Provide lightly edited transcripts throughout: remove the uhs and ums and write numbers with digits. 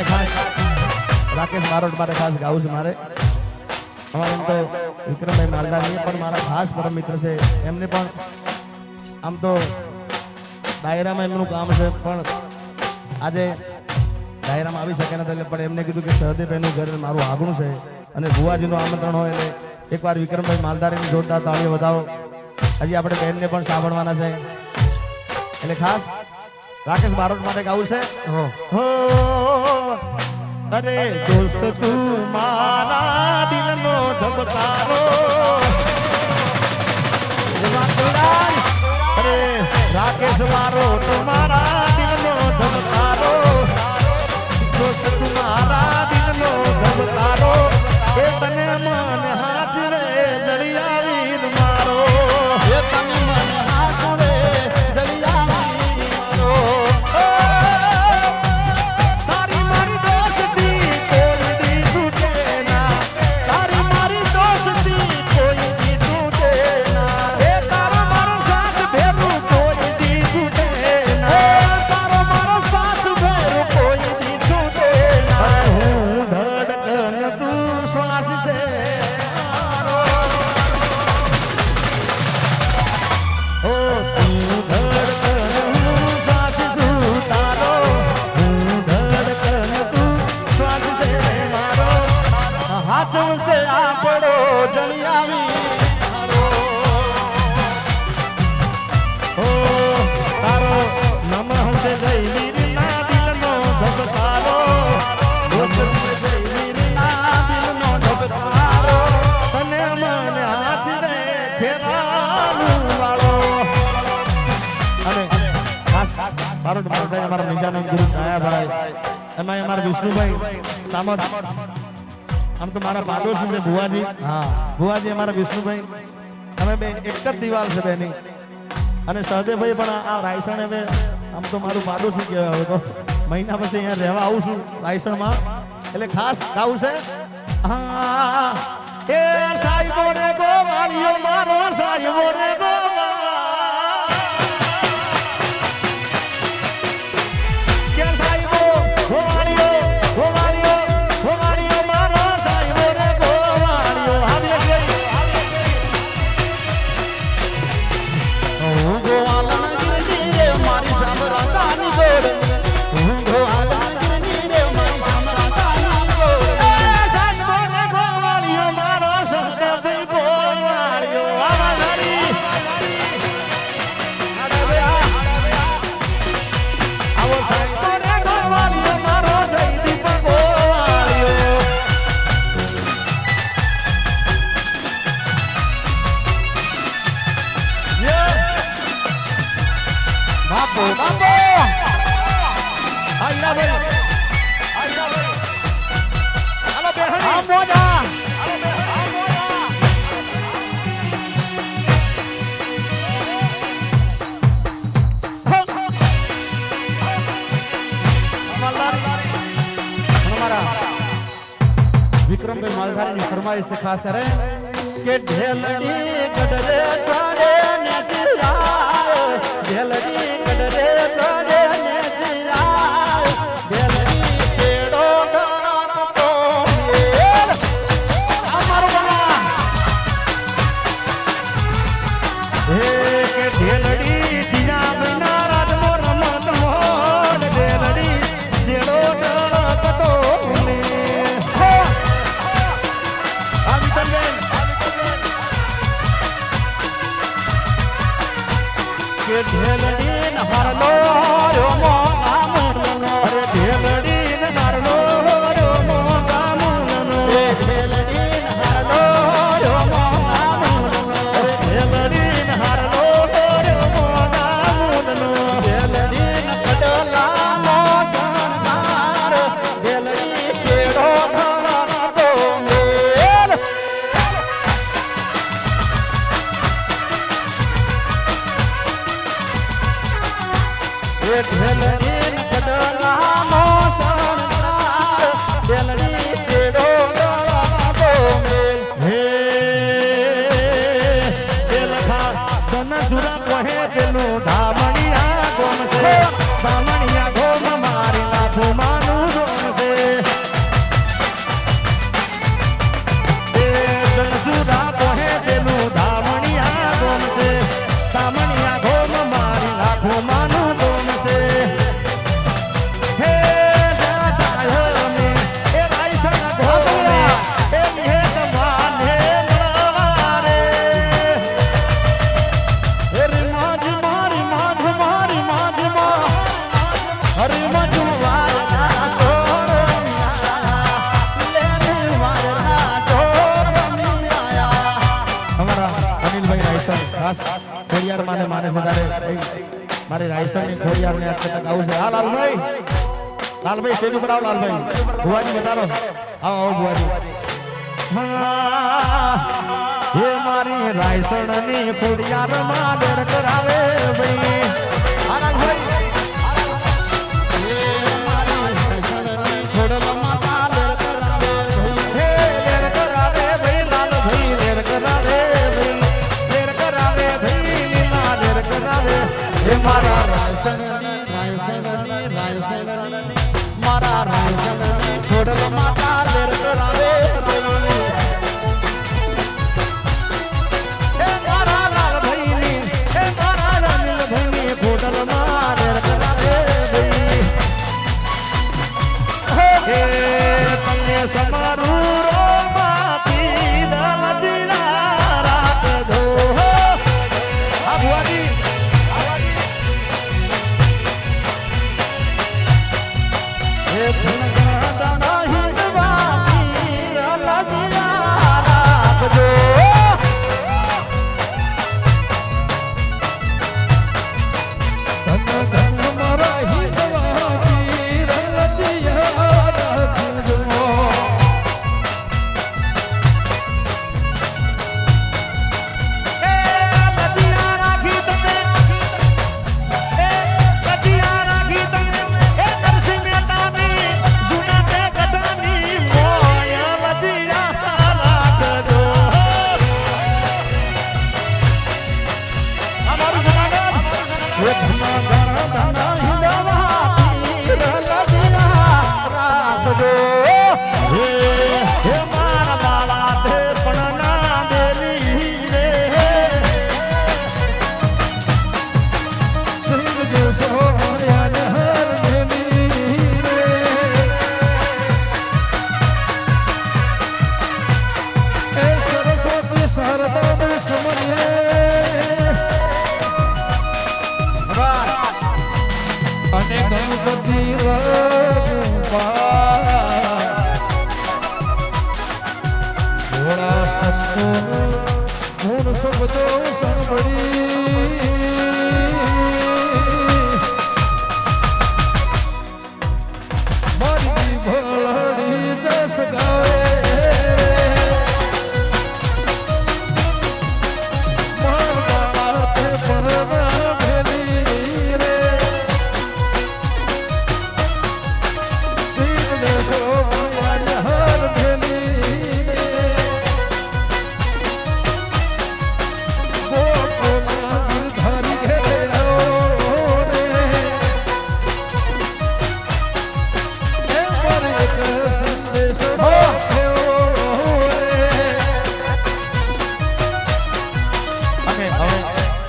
અને ખાસ રાકેશ બારોટ માટે ખાસ ગાવું છે મારે. અમારે એમ તો વિક્રમભાઈ માલદારની પણ મારા ખાસ પરમ મિત્ર છે. એમને પણ આમ તો ડાયરામાં એમનું કામ છે, પણ આજે ડાયરામાં આવી શકે નથી, પણ એમને કીધું કે સહદેવભાઈનું ઘર મારું આગળું છે અને ભુવાજીનું આમંત્રણ હોય એટલે એકવાર વિક્રમભાઈ માલદારીની જોરદાર તાળીઓ વધાવો. હજી આપણે બહેનને પણ સાંભળવાના છે એટલે ખાસ રાકેશ બારોટ માટે ગાવું છે. હો અરે દોસ્ત તું મારા દિલનો ધબકારો, અરે રાકેશ બારોટ મારા દિલનો ધબકારો, દોસ્ત તું મારા દિલનો ધબકારો, એ તને મન હાથ રે દળિયાવીર મારો, એ તને મન હાથ રે દળિયાવીર મારો. તારી મારી દોસ્તી કોઈ દી તૂટે ના, તારી મારી દોસ્તી કોઈ દી તૂટે ના, એ તારો મારો સાથ ભેરું કોઈ દી તૂટે ના, તારો મારો સાથ ભેરું કોઈ દી તૂટે ના. હું ધડકન તું શ્વાસ છે મારો, ઓ તું ધડકન હું શ્વાસ છું તારો, હું ધડકન તું શ્વાસ છે મારો, હાથ સે આપણો જળિયાવી મારો, ઓ તારો નમઃ સે જય વીરના દિલનો ધબકારો, દોસ્ત સે જય વીરના દિલનો ધબકારો, તને મને હાથ રે ફેરાવું વાળો. અને ખાસ બારોટ બારોટભાઈ અમારા નિજાનંદ ગુરુ દયાભાઈ, એમાં અમારા વિષ્ણુભાઈ સામત, આમ તો મારા પાડોશી છે ભુવાજી. હા ભુવાજી અમારા વિષ્ણુભાઈ, અમે બે એક જ દિવાલ છે બેની. અને સહદેવભાઈ પણ આ રાયસણ હવે આમ તો મારું પાડોશી કહેવાય. હવે તો મહિના પછી અહીંયા રહેવા આવું છું રાયસણમાં, એટલે ખાસ ગાવું છે. હા એ સાહેબો રે ગોવાળિયો મારો, સાહેબો રે કે સાહેબો ગોવાળિયો, ગોવાળિયો, ગોવાળિયો મારો, સાહેબો રે ગોવાળિયો. હાલે ગઈ હું ગોવાળના ગીરની રે મારી સામરાતાની જોડ, હું ગોવાળના ગીરની રે મારી સામરાતાની જોડ, એ સાહેબો રે ગોવાળિયો મારો, સહદેવભાઈ ગોવાળિયો. આવા ઘડી આવો સાહેબો રે ગોવાળિયો મારો, જયદીપ ગોવાળિયો. બાપો બાપો આયા ભાઈ, આયા ભાઈ, હાલો બેહણી, આ મોજા, હાલો બેહણી, આ મોજા. વિક્રમભાઈ માલધારીની ફરમાઈશ છે ખાસ ત્યારે કે ઢેલડી ગડરે ચડે ને જીયા, ઢેલડી ગડરે ચડે ને જીયા, ઢેલડી છેડો ગણતો મેલ. અમારો બના હે કે ઢેલડી જીના મહિના રાજમો રમત મોલ, ઢેલડી છેડો ગણતો મેલ. કે ઢેલડી ન હારલો યો મોગા મુરનો, અરે ઢેલડી ને હારલો રો મોગા મુલનો, એ ઢેલડી ન હારલો યો મોગા મુરનો, અરે ઢેલડી ને હારલો રો મોગા મુલનો, ઢેલડી ન કડલા નો સંસાર, ઢેલડી છેડો ધરતો મેલ. એ ખોડિયાર માને માને વધારે મારી રાયસણની ખોડિયાર ને આજ તક આવું છે હા લાલભાઈ લાલભાઈ સ્ટેજ ઉપર આવો લાલભાઈ ભુવાજી બતારો આવો આવો ભુવાજી હા હે મારી રાયસણની ખોડિયાર માં ડર કરાવે ભાઈ હા લાલભાઈ મારા રાયસણની મારા રાયસણની ખોડલ માતા લેર કરાવે હે મારા લાલભાઈની હે મારા રણિલભાઈની ખોડલ માં લેર કરાવે હે તમને સમારું રોમાતી દલજીરા રાખજો આ ભુવાજી અને ગણપતિ ઘોડા સંતો ગુણ શબ્દો સાંભળી મારી ભલડી જસ ગાવે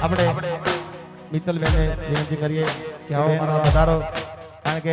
આપણે મિત્તલબેનને વિનંતી કરીએ કે આવો મારા પધારો